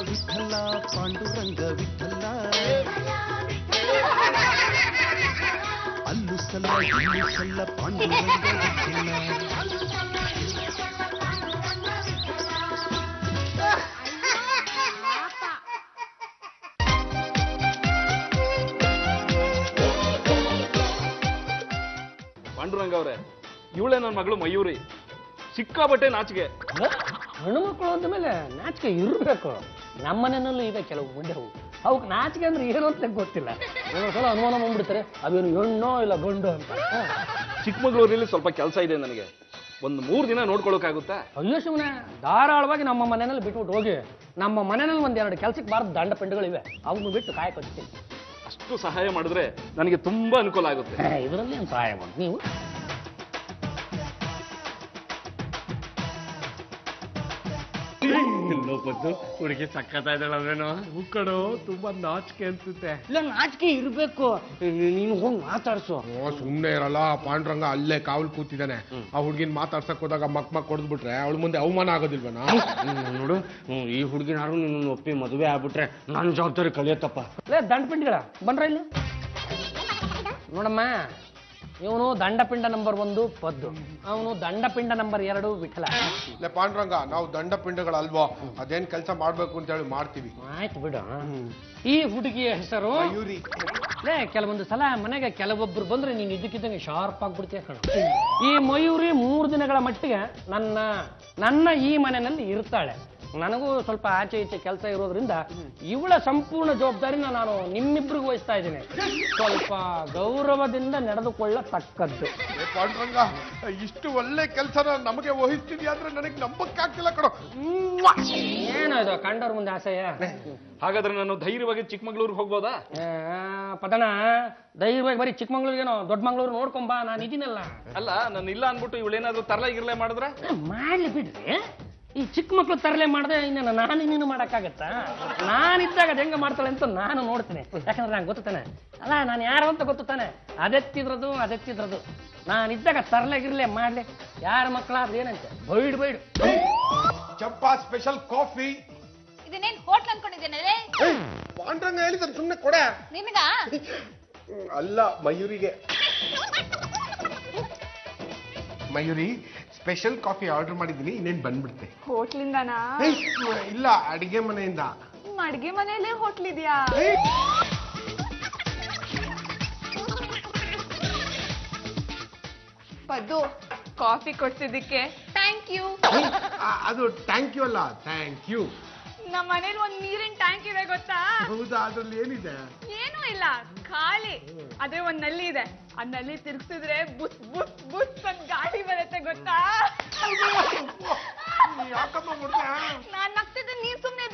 ವಿಠಲ ಪಾಂಡುರಂಗ ವಿಠಲ ಅಲ್ಲು ಸಲ್ಲ ಇಲ್ಲು ಸಲ್ಲ ಪಾಂಡುರಂಗ ವಿಠಲ. ಪಾಂಡುರಂಗ ಅವರೇ, ಇವಳೇ ನನ್ನ ಮಗಳು ಮಯೂರಿ. ಸಿಕ್ಕಾಬಟ್ಟೆ ನಾಚಿಕೆ. ಹೆಣ್ಮಕ್ಳು ಅಂದ ಮೇಲೆ ನಾಚಿಕೆ ಇರಬೇಕು. ನಮ್ಮ ಮನೆಯಲ್ಲೂ ಇದೆ ಕೆಲವು ಮುಂದೆ ಅವಕ್ಕೆ ನಾಚಿಕೆ ಅಂದ್ರೆ ಏನು ಅಂತ ಗೊತ್ತಿಲ್ಲ. ಒಂದೊಂದ್ಸಲ ಅನುಮಾನ ಬಂದ್ಬಿಡ್ತಾರೆ ಅವೇನು ಹೆಣ್ಣೋ ಇಲ್ಲ ಗಂಡು ಅಂತ. ಚಿಕ್ಕಮಗಳೂರಲ್ಲಿ ಸ್ವಲ್ಪ ಕೆಲಸ ಇದೆ ನನಗೆ, ಒಂದು 3 ದಿನ ನೋಡ್ಕೊಳಕ್ಕಾಗುತ್ತಾ? ಅಯ್ಯೋ ಸುಮ್ಮನೆ ಧಾರಾಳವಾಗಿ ನಮ್ಮ ಮನೆಯಲ್ಲಿ ಬಿಟ್ಬಿಟ್ಟು ಹೋಗಿ. ನಮ್ಮ ಮನೆಯಲ್ಲಿ 1-2 ಕೆಲ್ಸಕ್ಕೆ ಬಾರ್ದು ದಂಡ ಪಿಂಡಗಳಿವೆ, ಅವನು ಬಿಟ್ಟು ಕಾಯ ಕಟ್ತೀನಿ. ಅಷ್ಟು ಸಹಾಯ ಮಾಡಿದ್ರೆ ನನಗೆ ತುಂಬಾ ಅನುಕೂಲ ಆಗುತ್ತೆ. ಇದರಲ್ಲಿ ಏನು ಸಹಾಯ ಮಾಡಿ ನೀವು? ಹುಡುಗಿ ಸಕ್ಕತ್ತ ಇದ್ದಾಳವೇನೋ ಕಣೋ, ತುಂಬಾ ನಾಚಿಕೆ ಅನ್ಸುತ್ತೆ. ಇಲ್ಲ ನಾಚಿಕೆ ಇರ್ಬೇಕು, ನೀನು ಹೋಗಿ ಮಾತಾಡ್ಸು. ಸುಮ್ನೆ ಇರಲ್ಲ ಪಾಂಡುರಂಗ, ಅಲ್ಲೇ ಕಾವಲು ಕೂತಿದ್ದಾನೆ. ಆ ಹುಡ್ಗಿನ್ ಮಾತಾಡ್ಸಕ್ ಹೋದಾಗ ಮಕ್ ಕೊಡ್ದ್ಬಿಟ್ರೆ ಅವಳ ಮುಂದೆ ಅವಮಾನ ಆಗೋದಿಲ್ವನ? ನೋಡು, ಈ ಹುಡುಗಿನಾರು ನಿನ್ನ ಒಪ್ಪಿ ಮದುವೆ ಆಗ್ಬಿಟ್ರೆ ನನ್ನ ಜವಾಬ್ದಾರಿ ಕಲಿಯತ್ತಪ್ಪ. ದಂಡಪಿಂಡಿಗಳ ಬಂದ್ರ ಇಲ್ಲಿ ನೋಡಮ್ಮ, ಇವನು ದಂಡಪಿಂಡ ನಂಬರ್ 1 ಪದ್ದು, ಅವನು ದಂಡಪಿಂಡ ನಂಬರ್ 2 ವಿಠಲ. ಪಾಂಡುರಂಗ, ನಾವು ದಂಡಪಿಂಡಗಳಲ್ವೋ, ಅದೇನ್ ಕೆಲಸ ಮಾಡ್ಬೇಕು ಅಂತ ಹೇಳಿ ಮಾಡ್ತೀವಿ. ಆಯ್ತು ಬಿಡು. ಈ ಹುಡುಗಿಯ ಹೆಸರು ಮಯೂರಿ. ಕೆಲವೊಂದು ಸಲ ಮನೆಗೆ ಕೆಲವೊಬ್ರು ಬಂದ್ರೆ ನೀನು ಇದಕ್ಕಿದ್ದಂಗೆ ಶಾರ್ಪ್ ಆಗ್ಬಿಡ್ತೀಯ ಕಣ. ಈ ಮಯೂರಿ 3 ದಿನಗಳ ಮಟ್ಟಿಗೆ ನನ್ನ ಈ ಮನೆಯಲ್ಲಿ ಇರ್ತಾಳೆ. ನನಗೂ ಸ್ವಲ್ಪ ಆಚೆ ಈಚೆ ಕೆಲಸ ಇರೋದ್ರಿಂದ ಇವಳ ಸಂಪೂರ್ಣ ಜವಾಬ್ದಾರಿನ ನಾನು ನಿಮ್ಮಿಬ್ರಿಗೂ ವಹಿಸ್ತಾ ಇದ್ದೀನಿ. ಸ್ವಲ್ಪ ಗೌರವದಿಂದ ನಡೆದುಕೊಳ್ಳತಕ್ಕದ್ದು. ಪಾಂಡುರಂಗ, ಇಷ್ಟು ಒಳ್ಳೆ ಕೆಲಸನ ನಮಗೆ ವಹಿಸ್ತಿದ್ಯಾ ಅಂದ್ರೆ ನನಗೆ ನಂಬಕ್ಕಾಗ್ತಿಲ್ಲ ಕಣೋ. ಏನೋ ಇದು ಕಂಡವ್ರ ಮುಂದೆ ಆಸೆಯ? ಹಾಗಾದ್ರೆ ನಾನು ಧೈರ್ಯವಾಗಿ ಚಿಕ್ಕಮಗಳೂರಿಗೆ ಹೋಗ್ಬೋದಾ? ಪದಣ, ಧೈರ್ಯವಾಗಿ ಬರೀ ಚಿಕ್ಕಮಂಗ್ಳೂರಿಗೇನೋ ದೊಡ್ಡ ಮಂಗ್ಳೂರು ನೋಡ್ಕೊಂಬಾ, ನಾನು ಇದೀನಲ್ಲ. ಅಲ್ಲ, ನಾನು ಇಲ್ಲ ಅನ್ಬಿಟ್ಟು ಇವಳೇನಾದ್ರೂ ತರಲೆ ಗಿರ್ಲೆ ಮಾಡಿದ್ರೆ? ಮಾಡ್ಲಿ ಬಿಡ್ರಿ, ಈ ಚಿಕ್ಕ ಮಕ್ಳು ತರಲೆ ಮಾಡಿದೆ ಇನ್ನು ನಾನು ಇನ್ನೇನು ಮಾಡೋಕ್ಕಾಗತ್ತಾ? ನಾನಿದ್ದಾಗ ಅದು ಹೆಂಗೆ ಮಾಡ್ತಾಳೆ ಅಂತ ನಾನು ನೋಡ್ತೀನಿ. ಯಾಕಂದ್ರೆ ನಂಗೆ ಗೊತ್ತಾನೆ ಅಲ್ಲ, ನಾನು ಯಾರು ಅಂತ ಗೊತ್ತಾನೆ. ಅದೆತ್ತಿದ್ರದು ನಾನಿದ್ದಾಗ ತರಲೆ ಗಿರ್ಲೆ ಮಾಡ್ಲಿ. ಯಾರ ಮಕ್ಕಳಾದ್ರೆ ಏನಂತೆ ಬೈಡು. ಚಂಪಾ ಸ್ಪೆಷಲ್ ಕಾಫಿ. ಇದನ್ನೇನ್ ಹೋಟ್ಲ್ ಅನ್ಕೊಂಡಿದ್ದೇನೆ? ಪಾಂಡುರಂಗ ಹೇಳಿದ್ರೆ ಸುಮ್ಮನೆ ಕೊಡ. ನಿನಗ ಅಲ್ಲ, ಮಯೂರಿಗೆ. ಮಯೂರಿ, ಸ್ಪೆಷಲ್ ಕಾಫಿ ಆರ್ಡರ್ ಮಾಡಿದ್ದೀನಿ, ಇನ್ನೇನ್ ಬಂದ್ಬಿಡ್ತೆ. ಹೋಟ್ಲಿಂದನಾ? ಇಲ್ಲ, ಅಡಿಗೆ ಮನೆಯಿಂದ. ಅಡಿಗೆ ಮನೆಯಲ್ಲೇ ಹೋಟ್ಲ್ ಇದೆಯಾ? ಪದ್ದು, ಕಾಫಿ ಕೊಡ್ಸಿದ್ದಕ್ಕೆ ಥ್ಯಾಂಕ್ ಯು. ಅದು ಥ್ಯಾಂಕ್ ಯು ಅಲ್ಲ, ಥ್ಯಾಂಕ್ ಯು. ನಮ್ಮ ಮನೇಲಿ ಒಂದ್ ನೀರಿನ ಟ್ಯಾಂಕ್ ಇದೆ ಗೊತ್ತಾ? ಹೌದಾ? ಅದ್ರಲ್ಲಿ ಏನಿದೆ? ಏನೂ ಇಲ್ಲ, ಖಾಲಿ. ಅದೇ ಒಂದ್ ನಲ್ಲಿ ಇದೆ, ಆ ನಲ್ಲಿ ತಿರ್ಗಿಸಿದ್ರೆ ಬುಸ್ ಬುಸ್ ಬುಸ್ ಅಂತ ಗಾಡಿ ಬರುತ್ತೆ ಗೊತ್ತಾ? ನಾನ್ ನಗ್ತಿದ್ದೆ, ನೀನ್ ಸುಮ್ನೆ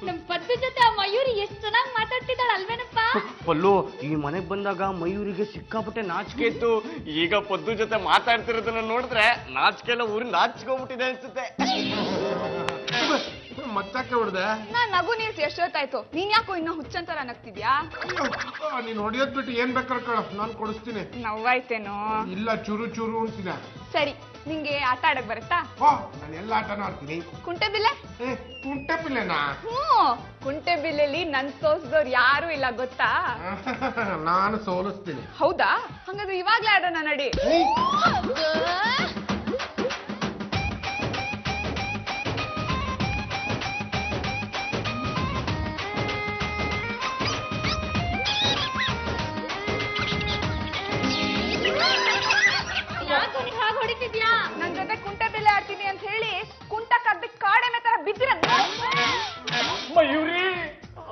ನಮ್ ಪದ್ದು ಜೊತೆ ಆ ಮಯೂರಿ ಎಷ್ಟ್ ಚೆನ್ನಾಗಿ ಮಾತಾಡ್ತಿದ್ದಾಳ ಅಲ್ವೇನಪ್ಪ? ಪಲ್ಲು, ಈ ಮನೆಗೆ ಬಂದಾಗ ಮಯೂರಿಗೆ ಸಿಕ್ಕಾಪಟ್ಟೆ ನಾಚಿಕೆ ಇತ್ತು. ಈಗ ಪದ್ದು ಜೊತೆ ಮಾತಾಡ್ತಿರೋದನ್ನ ನೋಡಿದ್ರೆ ನಾಚಿಕೆ ಎಲ್ಲ ಊರಿಗೆ ನಾಚಿಕೋಗ್ಬಿಟ್ಟಿದೆ ಅನ್ಸುತ್ತೆ. ಮತ್ತಕ್ಕೆ ಹೊಡೆದೆ? ನಾನ್ ನಗು ನಿಲ್ಸಿ ಎಷ್ಟೊತ್ತಾಯ್ತು, ನೀನ್ ಯಾಕೋ ಇನ್ನ ಹುಚ್ಚಂತರ ನಗ್ತಿದ್ಯಾ? ನೀನ್ ಹೊಡಿಯೋದ್ ಬಿಟ್ಟು ಏನ್ ಬೇಕಾದ್ರೆ ಕಳ, ನಾನ್ ಕೊಡಿಸ್ತೀನಿ. ನೋವಾಯ್ತೇನೋ? ಇಲ್ಲ, ಚೂರು ಚೂರು ಅಂತಿದೆ. ಸರಿ, ನಿಂಗೆ ಆಟ ಆಡಕ್ ಬರುತ್ತಾ? ನಾನು ಎಲ್ಲ ಆಟನೂ ಆಡ್ತೀನಿ. ಕುಂಟೆಬಿಲ್ಲೆ? ಕುಂಟೆಬಿಲ್ಲೆನಾ? ಕುಂಟೆಬಿಲ್ಲೆಲಿ ನನ್ ಸೋಲ್ಸಿದವ್ರು ಯಾರು ಇಲ್ಲ ಗೊತ್ತಾ? ನಾನು ಸೋಲಿಸ್ತೀನಿ. ಹೌದಾ? ಹಂಗಾದ್ರೆ ಇವಾಗ್ಲೇ ಆಡೋಣ ನಡಿ. ನನ್ ಜೊತೆ ಕುಂಟೆಬಿಲ್ಲೆ ಆಡ್ತೀನಿ ಅಂತ ಹೇಳಿ ಕುಂಟ ಕದ್ದ ಕಾಡೆಮೆ ತರ ಬಿದ್ದಿರ. ಮಯೂರಿ,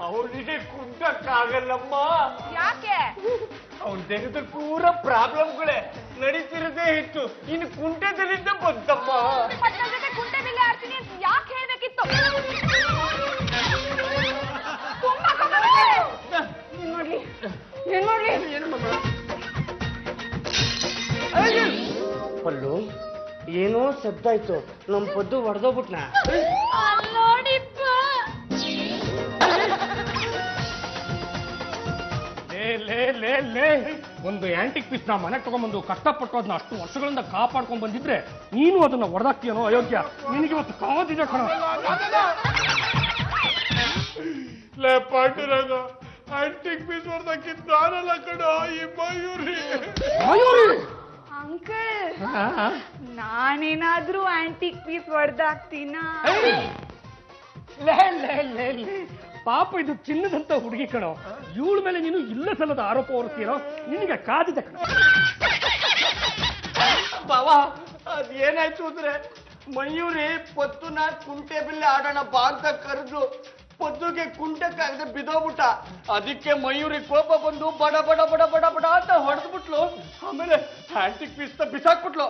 ಅವನಿಗೆ ಕುಂಟಕ್ಕಾಗಲ್ಲಮ್ಮ. ಯಾಕೆ? ಅವನ್ ತೆಗೆದ ಪೂರ ಪ್ರಾಬ್ಲಮ್ಗಳೇ ನಡೀತಿರದೇ ಇತ್ತು, ಇನ್ನು ಕುಂಟೆದಲ್ಲಿಂದ ಬಂತಮ್ಮ. ನನ್ನ ಜೊತೆ ಕುಂಟೆಬಿಲ್ಲೆ ಆಡ್ತೀನಿ ಅಂತ ಯಾಕೆ ಹೇಳ್ಬೇಕಿತ್ತು? ನೋಡ್ಲಿ ಪಲ್ಲು, ಏನೋ ಶಬ್ದ ಆಯ್ತು, ನಮ್ ಪದ್ದು ಹೊಡೆದೋಗ್ಬಿಟ್ನ. ನೋಡಿಪ್ಪ, ಲೇ ಒಂದು ಆಂಟಿಕ್ ಪೀಸ್ ನ ಮನೆಗೆ ತಗೊಂಡ್ಬಂದು ಕಷ್ಟಪಟ್ಟು ಅದನ್ನ ಅಷ್ಟು ವರ್ಷಗಳಿಂದ ಕಾಪಾಡ್ಕೊಂಡ್ ಬಂದಿದ್ರೆ ನೀನು ಅದನ್ನ ಹೊಡೆದಾಕ್ತೀಯನೋ ಅಯೋಗ್ಯ. ನಿನಗೆ ಇವತ್ತು ಕಾವತ್ತಿದೆ ಕಣ. ಲೇ ಪಾಂಡುರಂಗ, ಆಂಟಿಕ್ ಪೀಸ್ ಹೊಡೆದಕ್ಕಿಂತ ನಾನಲ್ಲ ಕಣ, ಈ ಮಯೂರಿ. ಅಂಕಲ್, ನಾನೇನಾದ್ರೂ ಆಂಟಿಕ್ ಪೀಸ್ ಹೊಡೆದಾಕ್ತೀನ? ಲೇ ಲೇ ಲೇ ಲೇ, ಪಾಪ ಇದು ಚಿನ್ನದಂತ ಹುಡುಗಿ ಕಣೋ. ಇವಳ ಮೇಲೆ ನೀನು ಇಲ್ಲ ಸಲ್ಲದ ಆರೋಪ ಹೊರಿಸ್ತೀನೋ, ನಿನಗೆ ಕಾದಿದೆ ಕಣ. ಬಾವಾ ಅದೇನಾಯ್ತು ಅಂದ್ರೆ ಮಯೂರಿ ಪತ್ತುನ ಕುಂಟೆ ಬಿಲ್ಲೆ ಆಡೋಣ ಬಾ ಅಂತ ಕರೆದು ಪದ್ದುಗೆ ಕುಂಟಕ್ಕಾಗದೆ ಬಿದ್ದೋಗ್ಬಿಟ್ಟ. ಅದಕ್ಕೆ ಮಯೂರಿ ಕೋಪ ಬಂದು ಬಡ ಬಡ ಬಡ ಬಡ ಬಡ ಅಂತ ಹೊಡೆದ್ಬಿಟ್ಲು. ಆಮೇಲೆ ಆಂಟಿಕ್ ಪೀಸ್ ಬಿಸಾಕ್ಬಿಟ್ಲು.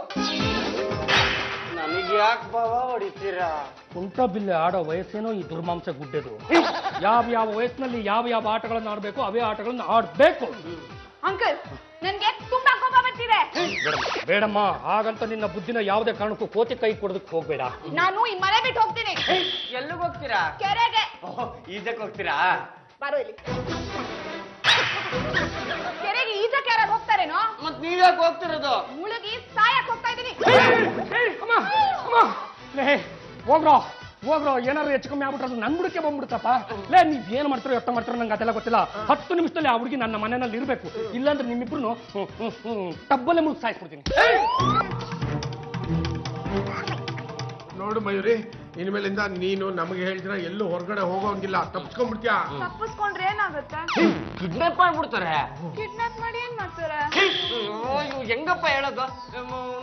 ನನಗೆ ಯಾಕೆ ಬಾವಾ ಹೊಡಿತೀರಾ? ಕುಂಟ ಬಿಲ್ಲೆ ಆಡೋ ವಯಸ್ಸೇನೋ ಈ ದುರ್ಮಾಂಸ ಗುಡ್ಡೆದು. ಯಾವ ಯಾವ ವಯಸ್ಸಿನಲ್ಲಿ ಯಾವ ಯಾವ ಆಟಗಳನ್ನು ಆಡಬೇಕು ಅವೇ ಆಟಗಳನ್ನು ಆಡ್ಬೇಕು. ಅಂಕಲ್, ನನ್ಗೆ ತುಂಬಾ ಕೋಪ ಬರ್ತಿದೆ. ಬೇಡಮ್ಮ, ಹಾಗಂತ ನಿನ್ನ ಬುದ್ಧಿನ ಯಾವುದೇ ಕಾರಣಕ್ಕೂ ಕೋತಿ ಕೈ ಕೊಡೋದಕ್ಕೆ ಹೋಗ್ಬೇಡ. ನಾನು ಈ ಮನೆ ಬಿಟ್ಟು ಹೋಗ್ತೀನಿ. ಎಲ್ಲಿಗೆ ಹೋಗ್ತೀರಾ? ಕೆರೆಗೆ. ಈಜಕ್ಕೆ ಹೋಗ್ತೀರಾ? ಬಾರೋ ಇಲ್ಲಿ. ಕೆರೆಗೆ ಈಜಕ್ಕೆ ಯಾರು ಹೋಗ್ತಾರೇನೋ? ಮತ್ ನೀವ್ಯಾಕೆ ಹೋಗ್ತಿರೋದು? ಮುಳುಗಿ ಸಾಯಕ್ ಹೋಗ್ತಾ ಇದೀನಿ. ಹೋಗ್ರೋ ಹೋಗ್ರೋ, ಏನಾದ್ರು ಹೆಚ್ಚು ಕಮ್ಮಿ ಆಗ್ಬಿಟ್ರೆ ಅದು ನನ್ ಬುಡಕ್ಕೆ ಬಂದ್ಬಿಡ್ತಪ್ಪ. ಲೇ, ನೀವ್ ಏನ್ ಮಾಡ್ತಾರೋ ಎಷ್ಟು ಮಾಡ್ತಾರೋ ನಂಗೆ ಅದೆಲ್ಲ ಗೊತ್ತಿಲ್ಲ. 10 ನಿಮಿಷದಲ್ಲಿ ಆ ಹುಡುಗಿ ನನ್ನ ಮನೆಯಲ್ಲಿ ಇರ್ಬೇಕು. ಇಲ್ಲಾಂದ್ರೆ ನಿಮ್ಮಿಬ್ರು ಟಬ್ಬಲ್ಲೇ ಮುಳುಗಿ ಸಾಯಿಸ್ಬಿಡ್ತೀನಿ. ನೋಡು ಮಯೂರಿ, ಇನ್ಮೇಲಿಂದ ನೀನು ನಮಗೆ ಹೇಳಿದ್ರೆ ಎಲ್ಲೂ ಹೊರಗಡೆ ಹೋಗೋಂಗಿಲ್ಲ, ತಪ್ಪಿಸ್ಕೊಂಡ್ಬಿಡ್ತೀಯಾ. ತಪ್ಪಿಸ್ಕೊಂಡ್ರೆ ಏನಾಗುತ್ತೆ? ಕಿಡ್ನಾಪ್ ಮಾಡ್ಬಿಡ್ತಾರೆ. ಕಿಡ್ನಾಪ್ ಮಾಡಿ ಏನ್ ಮಾಡ್ತಾರೆ? ಇವ್ ಹೆಂಗಪ್ಪ ಹೇಳೋದು?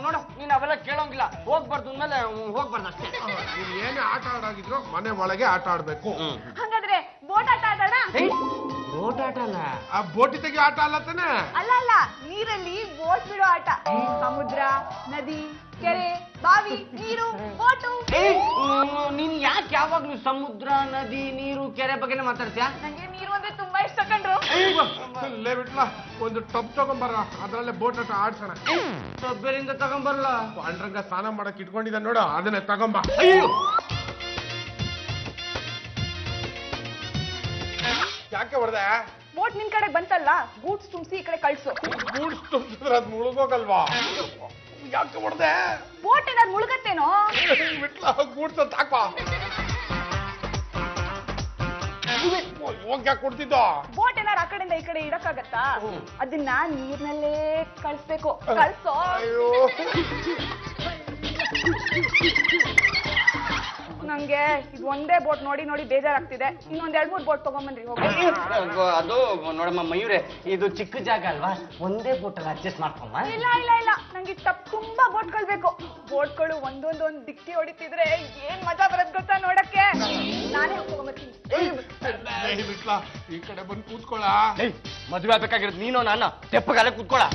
ನೋಡು, ನೀನ್ ಅವೆಲ್ಲ ಕೇಳೋಂಗಿಲ್ಲ. ಹೋಗ್ಬಾರ್ದು ಅಂದ್ಮೇಲೆ ಹೋಗ್ಬಾರ್ದು ಅಷ್ಟೇ. ನೀನ್ ಏನೇ ಆಟ ಆಡಾಗಿದ್ರು ಮನೆ ಒಳಗೆ ಆಟ ಆಡ್ಬೇಕು. ಹಂಗಾದ್ರೆ ಬೋಟ್ ಆಟ ಆಡೋಣ? ಓಟಾಟ ಅಲ್ಲ, ಆ ಬೋಟಿ ತೆಗಿ ಆಟ ಅಲ್ಲ ತಾನೆ? ಅಲ್ಲ ಅಲ್ಲ, ನೀರಲ್ಲಿ ಬೋಟ್ ಬಿಡೋ ಆಟ. ಸಮುದ್ರ, ನದಿ, ಕೆರೆ, ಬಾವಿ, ನೀರು, ಬೋಟು. ನೀನ್ ಯಾಕೆ ಯಾವಾಗ್ಲೂ ಸಮುದ್ರ, ನದಿ, ನೀರು, ಕೆರೆ ಬಗ್ಗೆನೇ ಮಾತಾಡ್ತೀಯಾ? ನಂಗೆ ನೀರು ಅಂದ್ರೆ ತುಂಬಾ ಇಷ್ಟ ಕಂಡ್ರು. ಲೇ ಬಿಟ್ಲ, ಒಂದು ಟಬ್ ತಗೊಂಬರ, ಅದ್ರಲ್ಲೇ ಬೋಟ್ ಆಟ ಆಡ್ಸೋಣ. ಟಬ್ಬೆಲಿಂದ ತಗೊಂಬರ್ಲ. ಪಾಂಡ್ರಂಗ ಸ್ನಾನ ಮಾಡಕ್ ಇಟ್ಕೊಂಡಿದ್ದ ನೋಡು, ಅದನ್ನೇ ತಗೊಂಬ. ಯಾಕೆ ಹೊಡೆದೆ? ಬೋಟ್ ನಿನ್ ಕಡೆ ಬಂತಲ್ಲ, ಬೂಟ್ಸ್ ತುಂಬಿಸಿ ಈ ಕಡೆ ಕಳ್ಸು. ಗೂಡ್ಸ್ ತುಂಬಿದ್ರೆ ಅದ್ ಮುಳುಗೋಗಲ್ವಾ? ಯಾಕೆ ಹೊಡೆದೆ? ಬೋಟ್ ಏನಾದ್ರು ಮುಳುಗತ್ತೇನೋ? ಬಿಟ್ಲ, ಗೂಡ್ಸ್ ಅಂತ ಹಾಕ್ವಾ. ಯಾಕೆ ಕೊಡ್ತಿದ್ದ? ಬೋಟ್ ಏನಾರು ಆ ಕಡೆಯಿಂದ ಈ ಕಡೆ ಇಡಕ್ಕಾಗತ್ತಾ? ಅದನ್ನ ನೀರ್ನಲ್ಲೇ ಕಳ್ಸ್ಬೇಕು. ಕಳ್ಸೋ. ಅಯ್ಯೋ, ನಂಗೆ ಇದು ಒಂದೇ ಬೋಟ್ ನೋಡಿ ನೋಡಿ ಬೇಜಾರಾಗ್ತಿದೆ. ಇನ್ನೊಂದ್ 2-3 ಬೋಟ್ ತಗೊಂಬಂದ್ರಿ ಹೋಗಿ. ಅದು ನೋಡಮ್ಮ ಮಯೂರೆ, ಇದು ಚಿಕ್ಕ ಜಾಗ ಅಲ್ವಾ, ಒಂದೇ ಬೋಟಲ್ಲಿ ಅಡ್ಜಸ್ಟ್ ಮಾಡ್ಕೊಮ್ಮ. ಇಲ್ಲ ಇಲ್ಲ ಇಲ್ಲ, ನಂಗೆ ತುಂಬಾ ಬೋಟ್ಗಳು ಬೇಕು. ಬೋಟ್ಗಳು ಒಂದೊಂದೊಂದ್ ದಿಕ್ಕಿ ಹೊಡಿತಿದ್ರೆ ಏನ್ ಮಜಾ ಬರತ್ ಗೊತ್ತಾ ನೋಡಕ್ಕೆ. ನಾನೇ ಹೋಗ್ಕೊಂಬರ್ತೀನಿ. ಬಿಟ್ಲ, ಈ ಕಡೆ ಬಂದು ಕೂತ್ಕೊಳ್ಳ. ಮದುವೆ ಆಗ್ಬೇಕಾಗಿರೋದು ನೀನು ನಾನು, ತೆಪ್ಪಗಾಲೆ ಕೂತ್ಕೊಳ್ಳ.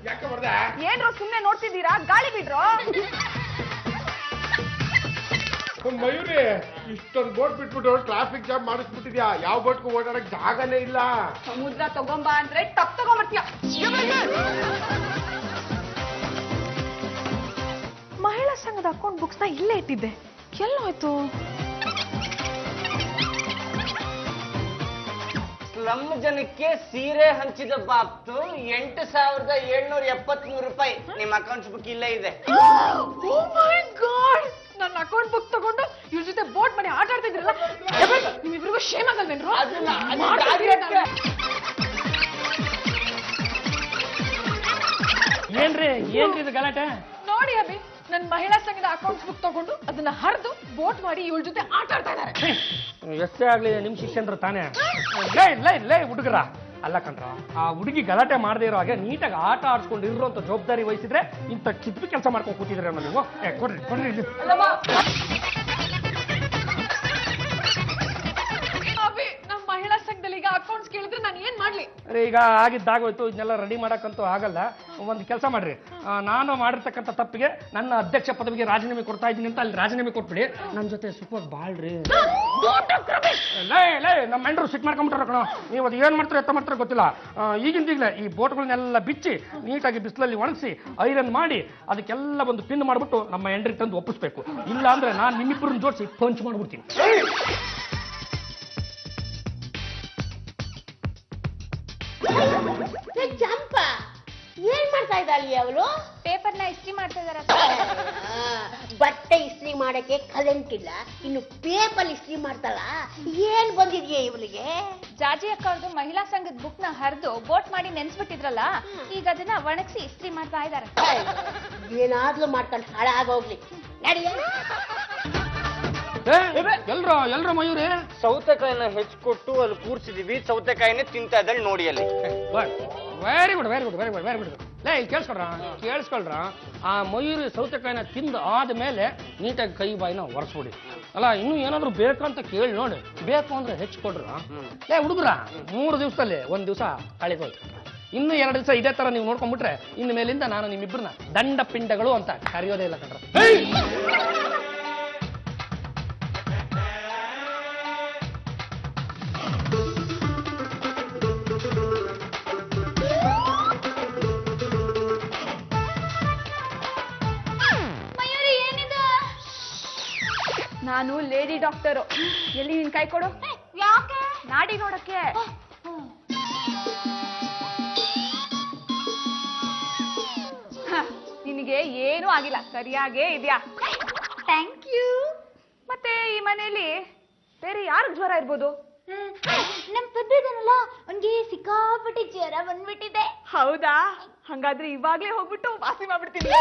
ಯಾಕೆ ಹೊಡೆದೆ? ಏನ್ರೋ ಸುಮ್ನೆ ನೋಡ್ತಿದ್ದೀರಾ? ಗಾಳಿ ಬಿಡ್ರೋ. ಮಯೂರಿ, ಇಷ್ಟೊಂದು ಬೋಟ್ ಬಿಟ್ಬಿಟ್ಟು ಟ್ರಾಫಿಕ್ ಜಾಮ್ ಮಾಡಿಸ್ಬಿಟ್ಟಿದ್ಯಾ. ಯಾವ ಬೋಟ್ಗೂ ಓಡಾಡಕ್ ಜಾಗನೇ ಇಲ್ಲ. ಸಮುದ್ರ ತಗೊಂಬ ಅಂದ್ರೆ ಟಪ್ ತಗೊಂಬರ್ತೀಯ. ಮಹಿಳಾ ಸಂಘದ ಅಕೌಂಟ್ ಬುಕ್ಸ್ ನ ಇಲ್ಲೇ ಇಟ್ಟಿದ್ದೆ, ಎಲ್ಲೋಯ್ತು? ಸ್ಲಮ್ ಜನಕ್ಕೆ ಸೀರೆ ಹಂಚಿದ ಬಾಬ್ತು 8,773 ರೂಪಾಯಿ. ನಿಮ್ಮ ಅಕೌಂಟ್ಸ್ ಬುಕ್ ಇಲ್ಲೇ ಇದೆ. ನನ್ನ ಅಕೌಂಟ್ ಬುಕ್ ತಗೊಂಡು ಇವ್ರ ಜೊತೆ ಬೋಟ್ ಮನೆ ಆಟ ಆಡ್ತಿದ್ರಲ್ಲ, ನಿಮ್ಮಿಬ್ರಿಗೂ ಶೇಮ್ ಆಗಲ್ವೇನ್ರು? ಏನ್ರಿ ಇದು ಗಲಾಟೆ? ನೋಡಿ ಅಭಿ, ನನ್ನ ಮಹಿಳಾ ಸಂಘದ ಅಕೌಂಟ್ಸ್ ಬುಕ್ ತಗೊಂಡು ಅದನ್ನ ಹರಿದು ಬೋಟ್ ಮಾಡಿ ಇವಳ ಜೊತೆ ಆಟ ಆಡ್ತಾ ಇದಾರೆ. ಎಷ್ಟೇ ಆಗ್ಲಿ ನಿಮ್ ಶಿಷ್ಯನ್ರು ತಾನೇ. ಲೇ ಲೇ ಲೇ ಹುಡುಗರ, ಅಲ್ಲ ಕಣ್ರ, ಆ ಹುಡುಗಿ ಗಲಾಟೆ ಮಾಡದೇ ಇರೋ ಹಾಗೆ ನೀಟಾಗಿ ಆಟ ಆಡ್ಸ್ಕೊಂಡು ಇರೋಂಥ ಜವಾಬ್ದಾರಿ ವಹಿಸಿದ್ರೆ ಇಂಥ ಚಿಪ್ಪಿ ಕೆಲಸ ಮಾಡ್ಕೊಂಡು ಕೂತಿದ್ರೆ ನೀವು. ಕೊಡ್ರಿ ಕೊಡ್ರಿ ಇಲ್ಲಿ. ಅಭಿ, ನಮ್ಮ ಮಹಿಳಾ ಸಂಘದಲ್ಲಿ ಈಗ ಅಕೌಂಟ್ಸ್ ಕೇಳಿದ್ರೆ ನಾನು ಏನ್ ಮಾಡ್ಲಿ? ಈಗ ಆಗಿದ್ದಾಗೋಯ್ತು, ಇದನ್ನೆಲ್ಲ ರೆಡಿ ಮಾಡಕ್ಕಂತೂ ಆಗಲ್ಲ. ಒಂದು ಕೆಲಸ ಮಾಡ್ರಿ, ನಾನು ಮಾಡಿರ್ತಕ್ಕಂಥ ತಪ್ಪಿಗೆ ನನ್ನ ಅಧ್ಯಕ್ಷ ಪದವಿಗೆ ರಾಜೀನಾಮೆ ಕೊಡ್ತಾ ಇದ್ದೀನಿ ಅಂತ ಅಲ್ಲಿ ರಾಜೀನಾಮೆ ಕೊಟ್ಬಿಡಿ, ನನ್ನ ಜೊತೆ ಸುಖವಾಗಿ ಬಾಳ್ರಿ. ಲೇ ನಮ್ಮ ಮೆಂಡ್ರು ಸಿಟ್ ಮಾಡ್ಕೊಂಬಿಟ್ರ ಕಣೋ, ನೀವು ಅದು ಏನು ಮಾಡ್ತಾರೆ ಎತ್ತ ಮಾಡ್ತಾರೆ ಗೊತ್ತಿಲ್ಲ. ಈಗಿಂದೀಗಲೇ ಈ ಬೋಟ್ಗಳನ್ನೆಲ್ಲ ಬಿಚ್ಚಿ ನೀಟಾಗಿ ಬಿಸಿಲಲ್ಲಿ ಒಣಗಿಸಿ ಐರನ್ ಮಾಡಿ ಅದಕ್ಕೆಲ್ಲ ಒಂದು ಪಿನ್ ಮಾಡಿಬಿಟ್ಟು ನಮ್ಮ ಎಂಡ್ರಿಗೆ ತಂದು ಒಪ್ಪಿಸ್ಬೇಕು. ಇಲ್ಲ ಅಂದ್ರೆ ನಾನು ನಿಮ್ಮಿಬ್ಬರನ್ನ ಜೋಡಿಸಿ ಪಂಚ್ ಮಾಡ್ಬಿಡ್ತೀನಿ. ಚಂಪಾ ಏನ್ ಮಾಡ್ತಾ ಇದ್ದಾಳಿ ಅವಳು? ಪೇಪರ್ನ ಇಸ್ತ್ರಿ ಮಾಡ್ತಾ ಇದಾರ. ಬಟ್ಟೆ ಇಸ್ತ್ರಿ ಮಾಡಕ್ಕೆ ಕರೆಂಟ್ ಇಲ್ಲ, ಇನ್ನು ಪೇಪರ್ ಇಸ್ತ್ರಿ ಮಾಡ್ತಾಳ. ಏನ್ ಬಂದಿದ್ಯಾ ಇವಳಿಗೆ? ಜಾಜಿ ಅಕ್ಕ ಅವ್ರದ್ದು ಮಹಿಳಾ ಸಂಘದ ಬುಕ್ ನ ಹರಿದು ಬೋಟ್ ಮಾಡಿ ನೆನ್ಸ್ಬಿಟ್ಟಿದ್ರಲ್ಲ, ಈಗ ಅದನ್ನ ಒಣಗಿಸಿ ಇಸ್ತ್ರಿ ಮಾಡ್ತಾ ಇದಾರೆ. ಏನಾದ್ರೂ ಮಾಡ್ಕೊಂಡು ಹಾಳಾಗೋಗ್ಲಿ ನಡಿಯ. ಎಲ್ರ ಮಯೂರಿ ಸೌತೆಕಾಯಿನ ಹೆಚ್ಚಿಕೊಟ್ಟು ಅಲ್ಲಿ ಕೂರ್ಸಿದೀವಿ, ಸೌತೆಕಾಯಿನೇ ತಿಂತಾ ಇದ್ದಾಳೆ ನೋಡಿ ಅಲ್ಲಿ. Very good very good very good very good. ಲೇ ಇಲ್ಲಿ ಕೇಳಿಸ್ಕೊಳ್ರ, ಆ ಮಯೂರಿ ಸೌತೆಕಾಯಿನ ತಿಂದು ಆದ್ಮೇಲೆ ನೀಟಾಗಿ ಕೈ ಬಾಯಿನ ಒರೆಸ್ಬಿಡಿ. ಅಲ್ಲ ಇನ್ನೂ ಏನಾದ್ರು ಬೇಕಂತ ಕೇಳಿ ನೋಡಿ, ಬೇಕು ಅಂದ್ರೆ ಹೆಚ್ಚಿಕೊಡ್ರ. ಲೇ ಹುಡುಗ್ರ, 3 ದಿವಸದಲ್ಲಿ 1 ದಿವಸ ಕಳೆದೋಯ್ತು. ಇನ್ನು 2 ದಿವಸ ಇದೇ ತರ ನೀವು ನೋಡ್ಕೊಂಡ್ಬಿಟ್ರೆ ಇನ್ನು ಮೇಲಿಂದ ನಾನು ನಿಮ್ಮಿಬ್ಬರನ್ನ ದಂಡ ಪಿಂಡಗಳು ಅಂತ ಕರೆಯೋದೇ ಇಲ್ಲ ಕಣ್ರ. ನಾನು ಲೇಡಿ ಡಾಕ್ಟರು. ಎಲ್ಲಿ ನಿನ್ ಕೈ ಕೊಡು. ಯಾಕೆ? ನಾಡಿ ನೋಡಕ್ಕೆ. ನಿನಗೆ ಏನೂ ಆಗಿಲ್ಲ, ಸರಿಯಾಗೇ ಇದೆಯಾ? Thank you. ಮತ್ತೆ ಈ ಮನೆಯಲ್ಲಿ ಬೇರೆ ಯಾರಿಗೆ ಜ್ವರ ಇರ್ಬೋದು? ನಮ್ ಪದ್ದಿದನಲ್ಲ, ಅವ್ನಿಗೆ ಸಿಕ್ಕಾಪಟ್ಟೆ ಜ್ವರ ಬಂದ್ಬಿಟ್ಟಿದೆ. ಹೌದಾ? ಹಂಗಾದ್ರೆ ಇವಾಗ್ಲೇ ಹೋಗ್ಬಿಟ್ಟು ವಾಸಿ ಮಾಡ್ಬಿಡ್ತೀನಿ.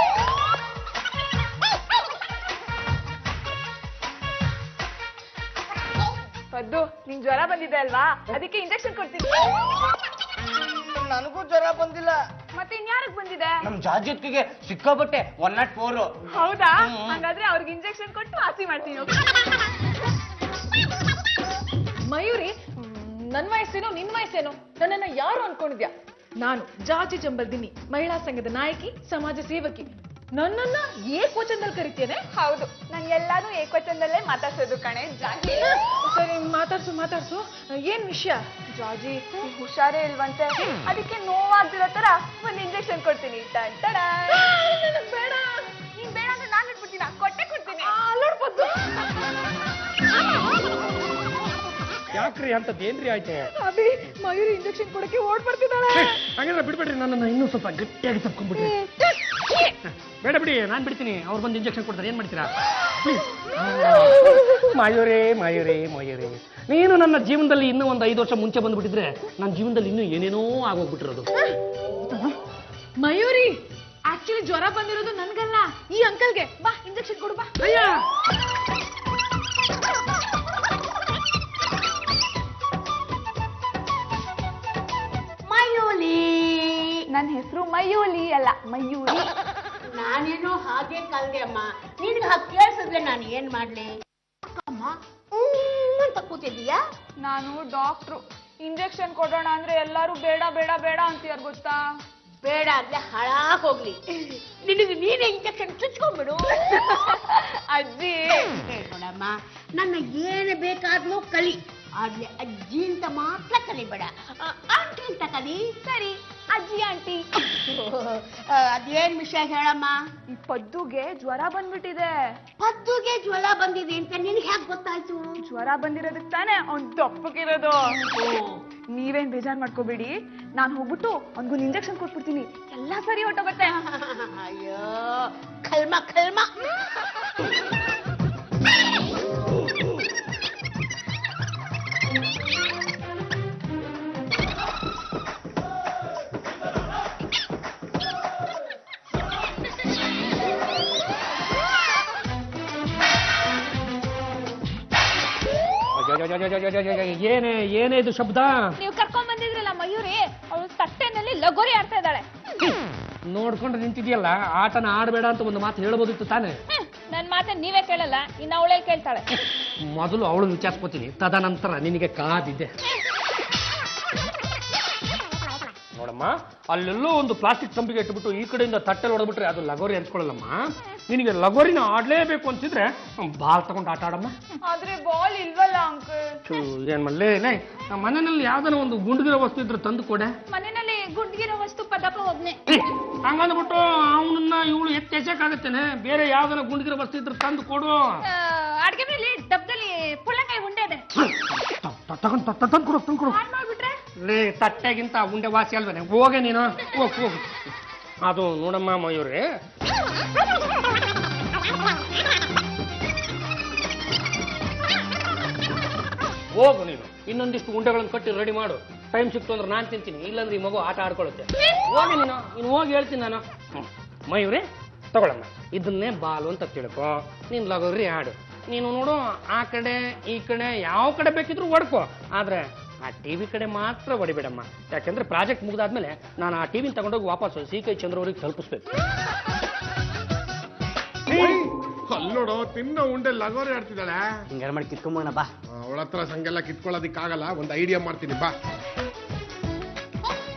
ಪದ್ದು, ನಿಂಗ್ ಜ್ವರ ಬಂದಿದೆ ಅಲ್ವಾ, ಅದಕ್ಕೆ ಇಂಜೆಕ್ಷನ್ ಕೊಡ್ತೀನಿ. ನನಗೂ ಜ್ವರ ಬಂದಿಲ್ಲ. ಮತ್ತೆ ಇನ್ಯಾರಿಗೆ ಬಂದಿದೆ? ನಮ್ ಜಾಜಿತ್ಗೆ ಸಿಕ್ಕಾಬಟ್ಟೆ 104. ಹೌದಾ? ಹಾಗಾದ್ರೆ ಅವ್ರಿಗೆ ಇಂಜೆಕ್ಷನ್ ಕೊಟ್ಟು ವಾಸಿ ಮಾಡ್ತೀನಿ. ಮಯೂರಿ, ನನ್ ವಯಸ್ಸೇನೋ ನಿನ್ ವಯಸ್ಸೇನೋ ನನ್ನನ್ನ ಯಾರು ಅನ್ಕೊಂಡಿದ್ಯಾ? ನಾನು ಜಾಜಿ ಜಂಬಲ್ದಿನಿ, ಮಹಿಳಾ ಸಂಘದ ನಾಯಕಿ, ಸಮಾಜ ಸೇವಕಿ. ನನ್ನನ್ನ ಏಕವಚನದಲ್ಲಿ ಕರಿತೇನೆ? ಹೌದು, ನನ್ ಎಲ್ಲಾನು ಏಕವಚನದಲ್ಲೇ ಮಾತಾಡ್ಸೋದು ಕಣೆ ಜಾಜಿ. ಸರಿ, ಮಾತಾಡ್ಸು. ಏನ್ ವಿಷಯ? ಜಾಜಿ, ಹುಷಾರೇ ಇಲ್ವಂತೆ, ಅದಕ್ಕೆ ನೋವಾಗ್ದಿರೋ ತರ ಒಂದ್ ಇಂಜೆಕ್ಷನ್ ಕೊಡ್ತೀನಿ. ನನಗ್ ಬೇಡ. ನೀನ್ ಬೇಡ ಅಂದ್ರೆ ನಾನ್ ಇಟ್ಬಿಡ್ತೀನಿ, ಕೊಡ್ತೀನಿ. ಯಾಕ್ರಿ ಅಂತದ್ ಏನ್ರಿ ಆಯ್ತು? ಅಭಿ, ಮಯೂರಿ ಇಂಜೆಕ್ಷನ್ ಕೊಡಕ್ಕೆ ಓಡ್ ಬರ್ತಿದ್ದಾಳೆ. ಹಾಗಾದ್ರೆ ಬಿಡ್ಬೇಡ್ರಿ, ನನ್ನನ್ನು ಇನ್ನೂ ಸ್ವಲ್ಪ ಗಟ್ಟಿಯಾಗಿ ತಪ್ಕೊಂಡ್ಬಿಡ್ರಿ. ಬೇಡ ಬಿಡಿ, ನಾನ್ ಬಿಡ್ತೀನಿ. ಅವ್ರು ಬಂದು ಇಂಜೆಕ್ಷನ್ ಕೊಡ್ತಾರೆ, ಏನ್ ಮಾಡ್ತೀರಾ? ಮಯೂರಿ, ನೀನು ನನ್ನ ಜೀವನದಲ್ಲಿ ಇನ್ನೂ ಒಂದು 5 ವರ್ಷ ಮುಂಚೆ ಬಂದ್ಬಿಟ್ಟಿದ್ರೆ ನನ್ನ ಜೀವನದಲ್ಲಿ ಇನ್ನೂ ಏನೇನೋ ಆಗೋಗ್ಬಿಟ್ಟಿರೋದು. ಮಯೂರಿ, ಆಕ್ಚುಲಿ ಜ್ವರ ಬಂದಿರೋದು ನನ್ಗಲ್ಲ, ಈ ಅಂಕಲ್ಗೆ. ಬಾ, ಇಂಜೆಕ್ಷನ್ ಕೊಡು ಬಾ. ಅಯ್ಯ, ಮಯೂಲಿ. ನನ್ನ ಹೆಸರು ಮಯೂಲಿ ಅಲ್ಲ, ಮಯೂರಿ. ನಾನೇನೋ ಹಾಗೆ ಕಲ್ದೆ ಅಮ್ಮ, ನಿನ್ಗೆ ಹಾಗೆ ಕೇಳಿಸಿದ್ರೆ ನಾನು ಏನ್ ಮಾಡ್ಲಿ? ಅಮ್ಮ ಅಂತ ಕೂತಿದ್ದೀಯಾ? ನಾನು ಡಾಕ್ಟ್ರು. ಇಂಜೆಕ್ಷನ್ ಕೊಡೋಣ ಅಂದ್ರೆ ಎಲ್ಲಾರು ಬೇಡ ಬೇಡ ಬೇಡ ಅಂತೀಯಾರ ಗೊತ್ತಾ? ಬೇಡ ಅಂದ್ರೆ ಹಾಳಾಗ್ ಹೋಗ್ಲಿ, ನಿನಗೆ ನೀನೇ ಇಂಜೆಕ್ಷನ್ ಚುಚ್ಕೊಂಡ್ಬಿಡು. ಅಜ್ಜಿ ನೋಡಮ್ಮ, ನನ್ನ ಏನು ಬೇಕಾದ್ರೂ ಕಲಿ, ಆದ್ರೆ ಅಜ್ಜಿ ಅಂತ ಮಾತ್ರ ಕಲಿಬೇಡ, ಆಂಟಿ ಅಂತ ಕಲಿ. ಸರಿ, ಅಜ್ಜಿ ಆಂಟಿ. ಅದೇನ್ ವಿಷಯ ಹೇಳಮ್ಮ? ಈ ಪದ್ದುಗೆ ಜ್ವರ ಬಂದ್ಬಿಟ್ಟಿದೆ. ಪದ್ದುಗೆ ಜ್ವರ ಬಂದಿದೆ ಅಂತ ನಿನ್ಗೆ ಹ್ಯಾಕ್ ಗೊತ್ತಾಯ್ತು? ಜ್ವರ ಬಂದಿರೋದಕ್ಕೆ ತಾನೇ ಅವ್ನ್ ದಪ್ಪಕ್ಕಿರೋದು. ನೀವೇನ್ ಬೇಜಾರ್ ಮಾಡ್ಕೋಬೇಡಿ, ನಾನ್ ಹೋಗ್ಬಿಟ್ಟು ಅವ್ನ್ಗೊಂದು ಇಂಜೆಕ್ಷನ್ ಕೊಟ್ಬಿಡ್ತೀನಿ, ಎಲ್ಲ ಸರಿ ಹೊಟ್ಟೋಗುತ್ತೆ. ಅಯ್ಯೋ ಕಲ್ಮ. ಏನೇ ಇದು ಶಬ್ದ? ನೀವು ಕರ್ಕೊಂಡ್ ಬಂದಿದ್ರಲ್ಲ ಮಯೂರಿ, ಅವಳು ತಟ್ಟೆನಲ್ಲಿ ಲಗೋರಿ ಆಡ್ತಾ ಇದ್ದಾಳೆ. ನೋಡ್ಕೊಂಡು ನಿಂತಿದ್ಯಲ್ಲ, ಆಟನ ಆಡಬೇಡ ಅಂತ ಒಂದು ಮಾತು ಹೇಳ್ಬೋದಿತ್ತು ತಾನೆ. ನನ್ ಮಾತನ್ನ ನೀವೇ ಕೇಳಲ್ಲ, ಇನ್ನು ಅವಳೇ ಕೇಳ್ತಾಳೆ. ಮೊದಲು ಅವಳು ವಿಚಾರಿಸ್ಕೋತೀನಿ, ತದನಂತರ ನಿನಗೆ ಕಾದಿದೆ. ನೋಡಮ್ಮ, ಅಲ್ಲೆಲ್ಲೋ ಒಂದು ಪ್ಲಾಸ್ಟಿಕ್ ತಂಬಿಗೆ ಇಟ್ಬಿಟ್ಟು ಈ ಕಡೆಯಿಂದ ತಟ್ಟೆಲ್ ಹೊಡೆದ್ಬಿಟ್ರೆ ಅದು ಲಗೋರಿ ಅನ್ಸ್ಕೊಳ್ಳಲ್ಲಮ್ಮ. ನಿನಗೆ ಲಗೋರಿನ ಆಡ್ಲೇಬೇಕು ಅಂತಿದ್ರೆ ಬಾಲ್ ತಗೊಂಡು ಆಟ ಆಡಮ್ಮ. ಆದ್ರೆ ಬಾಲ್ ಇಲ್ವಲ್ಲ ಅಂಕಲ್. ಏನ್ ಮಲ್ಲೇ ನಮ್ಮ ಮನೆಯಲ್ಲಿ ಯಾವ್ದಾರ ಒಂದು ಗುಂಡ್ಗಿರೋ ವಸ್ತು ಇದ್ರೆ ತಂದು ಕೊಡೆ. ಮನೆಯಲ್ಲಿ ಗುಂಡ್ಗಿರೋ ವಸ್ತು ಪದಕ ಒಬ್ನೇ. ಹಂಗಂದ್ಬಿಟ್ಟು ಅವನನ್ನ ಇವಳು ಎಚ್ಚೆಸಕ್ಕಾಗತ್ತೇನೆ? ಬೇರೆ ಯಾವ್ದಾರ ಗುಂಡ್ಗಿರೋ ವಸ್ತು ಇದ್ರೆ ತಂದು ಕೊಡು. ಅಡ್ಗೆ ಮೇಲೆ ಡಬ್ಬದಲ್ಲಿ ಪುಳ್ಳಕಾಯಿ ಉಂಡೆ ಇದೆ, ತಂದು ಕೊಡು. ಹಾಳು ಮಾಡ್ಬಿಟ್ರೆ ಲೇ, ತಟ್ಟೆಗಿಂತ ಉಂಡೆ ವಾಸಿ ಅಲ್ವೇನೆ? ಹೋಗೆ ನೀನು, ಹೋಗು. ಅದು ನೋಡಮ್ಮ ಮಯೂರಿ, ಹೋಗು ನೀನು. ಇನ್ನೊಂದಿಷ್ಟು ಉಂಡೆಗಳನ್ನು ಕಟ್ಟಿ ರೆಡಿ ಮಾಡು. ಟೈಮ್ ಸಿಕ್ತು ಅಂದ್ರೆ ನಾನು ತಿಂತೀನಿ, ಇಲ್ಲಾಂದ್ರೆ ಈ ಮಗು ಆಟ ಆಡ್ಕೊಳ್ಳುತ್ತೆ. ಹೋಗಿ ನೀನು, ಇನ್ನು ಹೋಗಿ ಹೇಳ್ತೀನಿ ನಾನು. ಮಯೂರಿ ತಗೊಳಮ್ಮ, ಇದನ್ನೇ ಬಾಲು ಅಂತ ತಿಳ್ಕೊ. ನೀನು ಲಗೋರಿ ಆಡು. ನೀನು ನೋಡು, ಆ ಕಡೆ ಈ ಕಡೆ ಯಾವ ಕಡೆ ಬೇಕಿದ್ರು ಹೊಡ್ಕೊ, ಆದ್ರೆ ಆ ಟಿವಿ ಕಡೆ ಮಾತ್ರ ಹೊಡಿಬೇಡಮ್ಮ. ಯಾಕಂದ್ರೆ ಪ್ರಾಜೆಕ್ಟ್ ಮುಗಿದಾದ್ಮೇಲೆ ನಾನು ಆ ಟಿವಿನ ತಗೊಂಡೋಗಿ ವಾಪಸ್ ಸಿ.ಕೈ ಚಂದ್ರವ್ರಿಗೆ ತಲುಪಿಸ್ಬೇಕು. ಅಲ್ಲೋಡು, ತಿನ್ನೋ ಉಂಡೆ ಲಗೋರಿ ಆಡ್ತಿದ್ದಾಳೆ. ಹಿಂಗೆ ಮಾಡಿ ಕಿತ್ಕೊಂಬೋಣ ಬಾ. ಅವಳ ಹತ್ರ ಸಂಗೆಲ್ಲ ಕಿತ್ಕೊಳ್ಳೋದಿಕ್ಕಾಗಲ್ಲ, ಒಂದು ಐಡಿಯಾ ಮಾಡ್ತೀನಿ ಬಾ.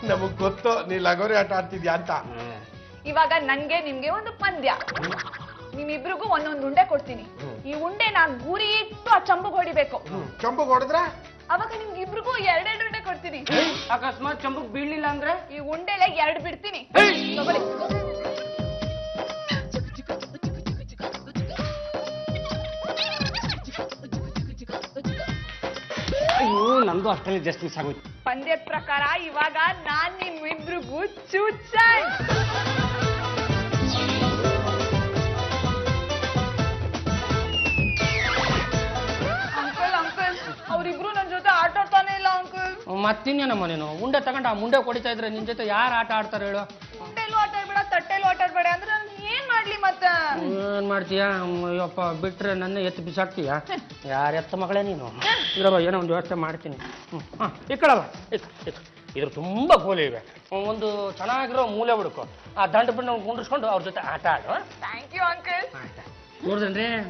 ನಮಗ್ ಗೊತ್ತು ನೀ ಲಗೋರಿ ಆಟ ಆಡ್ತಿದ್ಯಾ ಅಂತ. ಇವಾಗ ನನ್ಗೆ ನಿಮ್ಗೆ ಒಂದು ಪಂದ್ಯ. ನಿಮ್ಮಿಬ್ರಿಗೂ ಒಂದೊಂದು ಉಂಡೆ ಕೊಡ್ತೀನಿ. ಈ ಉಂಡೆನ ಗುರಿ ಇಟ್ಟು ಆ ಚಂಬುಗ್ ಹೊಡಿಬೇಕು. ಚಂಬುಗ್ ಹೊಡೆದ್ರೆ ಅವಾಗ ನಿಮ್ಗೆ ಇಬ್ರಿಗೂ ಎರಡೆರಡು ಉಂಡೆ ಕೊಡ್ತೀನಿ. ಅಕಸ್ಮಾತ್ ಚಂಬುಗ್ ಬೀಳ್ಲಿಲ್ಲ ಅಂದ್ರೆ ಈ ಉಂಡೆಲೆ 2 ಬಿಡ್ತೀನಿ. ತಗೊಳ್ಳಿ. ಅಯ್ಯೋ, ನಮ್ದು ಅಷ್ಟರಲ್ಲಿ ಜಸ್ಟ್ ಮಿಸ್ ಆಗೋಯ್ತು. ಪಂದ್ಯದ ಪ್ರಕಾರ ಇವಾಗ ನಾನ್ ನಿಮ್ಮಿಬ್ರಿಗೂ ಚೂಚಾಯ್. ಅಂಕಲ್ ಅಂಕಲ್, ಅವ್ರಿಬ್ರು ನನ್ ಜೊತೆ ಆಟ ಆಡ್ತಾನೆ ಇಲ್ಲ ಅಂಕಲ್. ಮತ್ತಿನ್ನೇನಮ್ಮ ನೀನು ಉಂಡೆ ತಗೊಂಡು ಆ ಮುಂಡೆ ಕೊಡಿತಾ ಇದ್ರೆ ನಿನ್ ಜೊತೆ ಯಾರು ಆಟ ಆಡ್ತಾರೆ ಹೇಳು? ಉಂಡೆಲ್ಲೂ ಆಟ ಆಡ್ಬೇಡ, ತಟ್ಟೆಲ್ಲೂ ಆಟ ಆಡ್ಬೇಡ ಅಂದ್ರೆ ನಾನು ಏನ್ ಮಾಡ್ಲಿ ಮತ್ತ? ಏನ್ ಮಾಡ್ತೀಯಾ? ಅಯ್ಯಪ್ಪ, ಬಿಟ್ರೆ ನನ್ನ ಎತ್ತು ಬಿಸಾಕ್ತೀಯಾ? ಯಾರ ಎತ್ತ ಮಗಳೇ ನೀನು? ಇರವ, ಏನೋ ಒಂದು ವ್ಯವಸ್ಥೆ ಮಾಡ್ತೀನಿ. ಇಕ್ಕಳಲ್ಲ, ಇದ್ರ ತುಂಬಾ ಗೋಲಿ ಇವೆ. ಒಂದು ಚೆನ್ನಾಗಿರೋ ಮೂಲೆ ಹುಡುಕು, ಆ ದಂಡ ಬಿಂಡ ಕುಂಡ್ರಿಸ್ಕೊಂಡು ಅವ್ರ ಜೊತೆ ಆಟ ಆಡು. Thank you uncle.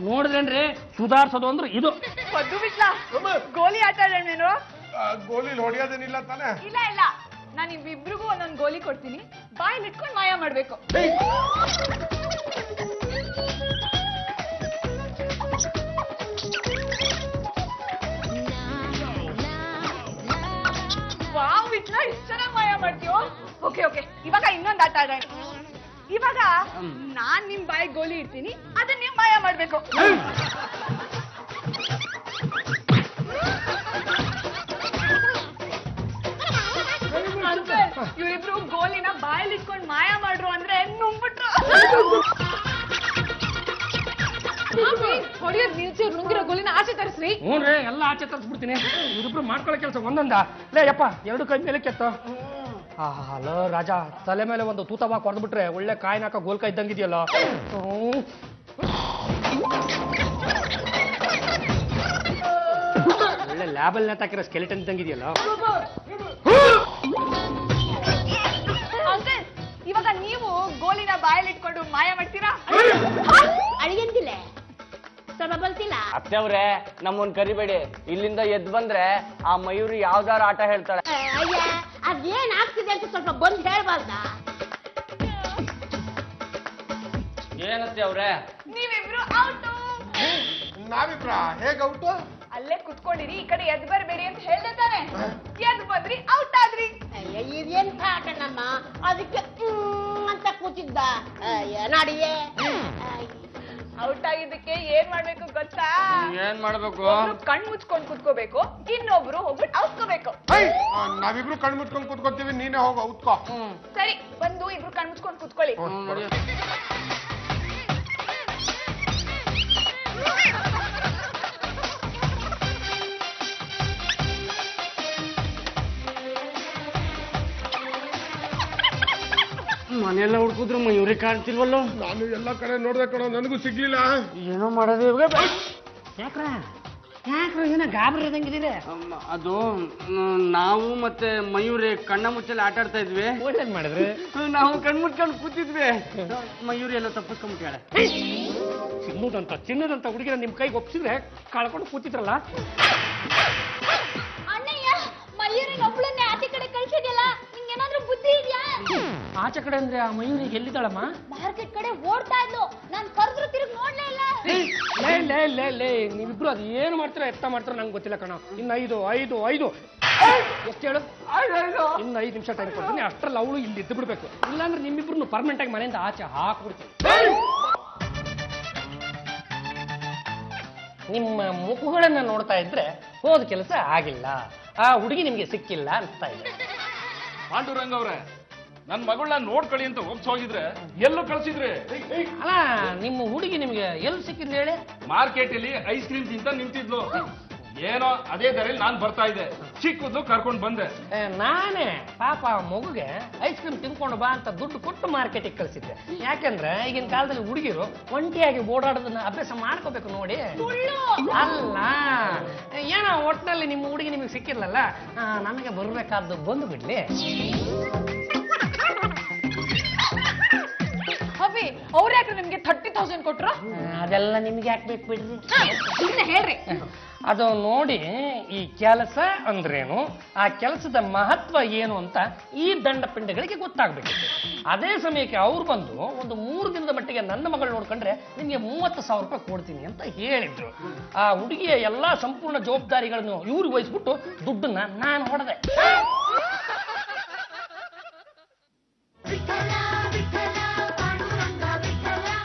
ನೋಡಿದ್ರೇನ್ರಿ ಸುಧಾರ್ಸೋದು ಅಂದ್ರೆ ಇದು. ಪದ್ದು ಬಿಟ್ಲಾ, ಗೋಲಿ ಆಟ ಆಡೋಣ ನೀನು? ಗೋಲಿ ಹೊಡಿಯೋದೇನಿಲ್ಲ ತಾನೆ? ಇಲ್ಲ ಇಲ್ಲ, ನಾನು ನಿಮ್ಮಿಬ್ರಿಗೂ ಒಂದೊಂದು ಗೋಲಿ ಕೊಡ್ತೀನಿ. ಬಾಯಲ್ಲಿ ಇಟ್ಕೊಂಡು ಮಾಯ ಮಾಡ್ಬೇಕು. ವಾವ್ ವಿಟ್ಲ, ಇಷ್ಟು ಚೆನ್ನಾಗಿ ಮಾಯ ಮಾಡ್ತೀಯೋ. ಓಕೆ ಓಕೆ, ಇವಾಗ ಇನ್ನೊಂದು ಆಟ ಆಡೋಣ. ಇವಾಗ ನಾನ್ ನಿಮ್ ಬಾಯಿ ಗೋಲಿ ಇಡ್ತೀನಿ, ಅದನ್ನ ನೀವು ಮಾಯ ಮಾಡ್ಬೇಕು. ಇವರಿಬ್ರು ಗೋಲಿನ ಬಾಯಲ್ಲಿ ಇಟ್ಕೊಂಡು ಮಾಯ ಮಾಡ್ರು ಅಂದ್ರೆ ನುಂಗ್ಬಿಟ್ರು. ಹೊಡಿಯೋದ್ ನಿಲ್ಸಿ ನುಂಗಿರೋ ಗೋಲಿನ ಆಚೆ ತರಿಸ್ರಿ. ಹ್ಞೂನ್ರಿ, ಎಲ್ಲ ಆಚೆ ತರಿಸ್ಬಿಡ್ತೀನಿ. ಇವರಿಬ್ರು ಮಾಡ್ಕೊಳ್ಳೋ ಕೆಲಸ ಒಂದೊಂದ. ಲೇ ಯಪ್ಪ, 2 ಕೈ ಮೇಲೆ ಕೆತ್ತ. ಹಲೋ ರಾಜ, ತಲೆ ಮೇಲೆ ಒಂದು ತೂತವಾ ಕೊಡ್ಬಿಟ್ರೆ ಒಳ್ಳೆ ಕಾಯಿನಾಕ ಗೋಲ್ಕಾಯಿ ಇದ್ದಂಗಿದೆಯಲ್ಲ. ಒಳ್ಳೆ ಲ್ಯಾಬಲ್ ನೇತಾಕಿರೋ ಸ್ಕೆಲಿಟನ್ ಇದ್ದಂಗಿದೆಯಲ್ಲ. ಅಂಕಲ್, ಇವಾಗ ನೀವು ಗೋಲಿನ ಬಾಯಲ್ಲಿ ಇಟ್ಕೊಂಡು ಮಾಯ ಮಾಡ್ತೀರಾ? ಅಳಿಯಂದಿಲ್ಲ, ಸ್ವಲ್ಪ ಬಲ್ತಿಲ್ಲ. ಅತ್ತೆ ಅವ್ರೆ, ನಮ್ಮನ್ ಕರಿಬೇಡಿ. ಇಲ್ಲಿಂದ ಎದ್ ಬಂದ್ರೆ ಆ ಮಯೂರಿ ಯಾವ್ದಾರ ಆಟ ಹೇಳ್ತಾಳೆ. ಅಯ್ಯ, ಅದೇನ್ ಆಗ್ತಿದೆ ಅಂತ ಸ್ವಲ್ಪ ಬಂದು ಹೇಳ್ಬಾರ್ದ? ಏನತ್ತೆ ಅವ್ರೆ? ನೀವಿಬ್ರು ಔಟು. ನಾವಿಬ್ರ ಹೇಗ್ ಔಟು? ಅಲ್ಲೇ ಕುತ್ಕೊಂಡಿರಿ, ಈ ಕಡೆ ಎದ್ ಬರ್ಬೇಡಿ ಅಂತ ಹೇಳ್ದೆ ತಾನೆ? ಎದ್ ಬಂದ್ರಿ, ಔಟ್ ಆದ್ರಿ. ಅಯ್ಯ, ಇದೆಂತ ಆಟ ನಮ್ಮ? ಅದಕ್ಕೆ ಅಂತ ಕೂತಿದ್ದ. ಅಯ್ಯ, ನಾಡಿಯೇ ಔಟ್ ಆಗಿದ್ದಕ್ಕೆ ಏನ್ ಮಾಡ್ಬೇಕು ಗೊತ್ತಾ? ಏನ್ ಮಾಡ್ಬೇಕು? ಒಬ್ರು ಕಣ್ ಮುಚ್ಕೊಂಡ್ ಕುತ್ಕೋಬೇಕು, ಇನ್ನೊಬ್ರು ಹೋಗ್ಬಿಟ್ಟು ಔತ್ಕೋಬೇಕು. ನಾವಿಬ್ರು ಕಣ್ ಮುಚ್ಕೊಂಡ್ ಕೂತ್ಕೊತೀವಿ, ನೀನೇ ಹೋಗ ಔತ್ಕೋ. ಸರಿ, ಬಂದು ಇಬ್ರು ಕಣ್ ಮುಚ್ಕೊಂಡ್ ಕುತ್ಕೊಳ್ಳಿ. ಮನೆಯೆಲ್ಲ ಹುಡ್ಕುದ್ರು ಮಯೂರಿ ಕಾಣ್ತಿಲ್ವಲ್ಲ. ನಾನು ಎಲ್ಲ ಕಡೆ ನೋಡ್ದೆ ಕಣೋ, ನನಗೂ ಸಿಗ್ಲಿಲ್ಲ. ಏನೋ ಮಾಡೋದು ಇವಾಗ. ಯಾಕ್ರ ಏನೋ ಗಾಬರಿ ಇದಂಗಿದ್ದೀರಿ? ಅದು ನಾವು ಮತ್ತೆ ಮಯೂರಿ ಕಣ್ಣ ಮುಚ್ಚಲ್ಲಿ ಆಟ ಆಡ್ತಾ ಇದ್ವಿ. ಒಳ್ಳೇದ್ ಮಾಡಿದ್ರಿ. ನಾವು ಕಣ್ಮುಚ್ಕೊಂಡು ಕೂತಿದ್ವಿ. ಮಯೂರಿ ಎಲ್ಲ ತಪ್ಪಿಸ್ಕೊಂಡ್ಬಿಟ್ಟಾಳೆ. ಚಿನ್ನದಂತ ಹುಡುಗಿನ ನಿಮ್ ಕೈಗೆ ಒಪ್ಸಿದ್ರೆ ಕಳ್ಕೊಂಡು ಕೂತಿದ್ರಲ್ಲ. ಅಣ್ಣಯ್ಯ, ಮಯೂರಿನ ಒಬ್ಳನ್ನೇ ಆಚೆ ಕಡೆ ಕಳ್ಸಿದ್ಯಲ್ಲ, ನಿಂಗೇನಾದ್ರೂ ಬುದ್ಧಿ? ಆಚೆ ಕಡೆ ಅಂದ್ರೆ ಆ ಮಯೂರಿಗೆ ಎಲ್ಲಿದ್ದಾಳಮ್ಮ? ಮಾರ್ಕೆಟ್ ಕಡೆ ಓಡ್ತಾ ಇದ್ಲು, ನಾನ್ ಕರೆದ್ರು ತಿರುಗಿ ನೋಡ್ಲೇ ಇಲ್ಲ. ಲೇ ನೀವಿಬ್ರು ಅದು ಏನು ಮಾಡ್ತೀರಾ ಎತ್ತ ಮಾಡ್ತೀರಾ ನಂಗೆ ಗೊತ್ತಿಲ್ಲ ಕಣ. ಇನ್ನು ಐದು ಎಷ್ಟು ಹೇಳು? ಇನ್ನು 5 ನಿಮಿಷ ಟೈಮ್ ಕೊಡ್ತೀನಿ. ಅಷ್ಟರಲ್ಲಿ ಅವಳು ಇಲ್ಲಿ ಇದ್ದು ಬಿಡ್ಬೇಕು, ಇಲ್ಲಾಂದ್ರೆ ನಿಮ್ಮಿಬ್ರು ಪರ್ಮನೆಂಟ್ ಆಗಿ ಮನೆಯಿಂದ ಆಚೆ ಹಾಕ್ಬಿಡ್ತೀನಿ. ನಿಮ್ಮ ಮುಖಗಳನ್ನ ನೋಡ್ತಾ ಇದ್ರೆ ಹೋದ ಕೆಲಸ ಆಗಿಲ್ಲ, ಆ ಹುಡುಗಿ ನಿಮ್ಗೆ ಸಿಕ್ಕಿಲ್ಲ ಅಂತ ಇದೆ. ಪಾಂಡುರಂಗ ಅವ್ರೆ, ನನ್ನ ಮಗಳನ್ನ ನೋಡ್ಕೊಳ್ಳಿ ಅಂತ ಹೋಗಿದ್ರೆ ಎಲ್ಲೂ ಕಳ್ಸಿದ್ರಿ? ಅಲ್ಲ, ನಿಮ್ಮ ಹುಡುಗಿ ನಿಮ್ಗೆ ಎಲ್ಲಿ ಸಿಕ್ಕಿದ್ಲು ಹೇಳಿ? ಮಾರ್ಕೆಟ್ ಅಲ್ಲಿ ಐಸ್ ಕ್ರೀಮ್ ತಿಂತ ನಿಂತಿದ್ಲು. ಏನೋ ಅದೇ ದಾರಿಯಲ್ಲಿ ನಾನು ಬರ್ತಾ ಇದ್ದೆ, ಚಿಕ್ಕದ್ದು ಕರ್ಕೊಂಡು ಬಂದೆ. ನಾನೇ ಪಾಪ ಮಗುಗೆ ಐಸ್ ಕ್ರೀಮ್ ತಿನ್ಕೊಂಡು ಬಾ ಅಂತ ದುಡ್ಡು ಕೊಟ್ಟು ಮಾರ್ಕೆಟಿಗೆ ಕಳಿಸಿದ್ದೆ. ಯಾಕಂದ್ರೆ ಈಗಿನ ಕಾಲದಲ್ಲಿ ಹುಡುಗಿರು ಒಂಟಿಯಾಗಿ ಓಡಾಡೋದನ್ನ ಅಭ್ಯಾಸ ಮಾಡ್ಕೋಬೇಕು ನೋಡಿ. ಅಲ್ಲ ಏನೋ ಒಟ್ಟಿನಲ್ಲಿ ನಿಮ್ಮ ಹುಡುಗಿ ನಿಮಗೆ ಸಿಕ್ಕಿರ್ಲಲ್ಲ, ನನಗೆ ಬರ್ಬೇಕಾದ್ದು ಬಂದು ಬಿಡ್ಲಿ. ಅವಿ ಅವ್ರ ಯಾಕೆ ನಿಮ್ಗೆ 30,000 ಕೊಟ್ರು? ಅದೆಲ್ಲ ನಿಮ್ಗೆ ಯಾಕೆ ಬೇಕು ಬಿಡ್ರಿ. ಸುಮ್ಮನೆ ಹೇಳ್ರಿ. ಅದು ನೋಡಿ, ಈ ಕೆಲಸ ಅಂದ್ರೇನು, ಆ ಕೆಲಸದ ಮಹತ್ವ ಏನು ಅಂತ ಈ ದಂಡಪಿಂಡಗಳಿಗೆ ಗೊತ್ತಾಗ್ಬೇಕಿತ್ತು. ಅದೇ ಸಮಯಕ್ಕೆ ಅವ್ರು ಬಂದು ಒಂದು 3 ದಿನದ ಮಟ್ಟಿಗೆ ನನ್ನ ಮಗಳು ನೋಡ್ಕೊಂಡ್ರೆ ನಿಮಗೆ 30,000 ರೂಪಾಯಿ ಕೊಡ್ತೀನಿ ಅಂತ ಹೇಳಿದ್ರು. ಆ ಹುಡುಗಿಯ ಎಲ್ಲಾ ಸಂಪೂರ್ಣ ಜವಾಬ್ದಾರಿಗಳನ್ನು ಇವ್ರಿಗೆ ವಹಿಸ್ಬಿಟ್ಟು ದುಡ್ಡನ್ನ ನಾನು ಹೊಡೆದೆ.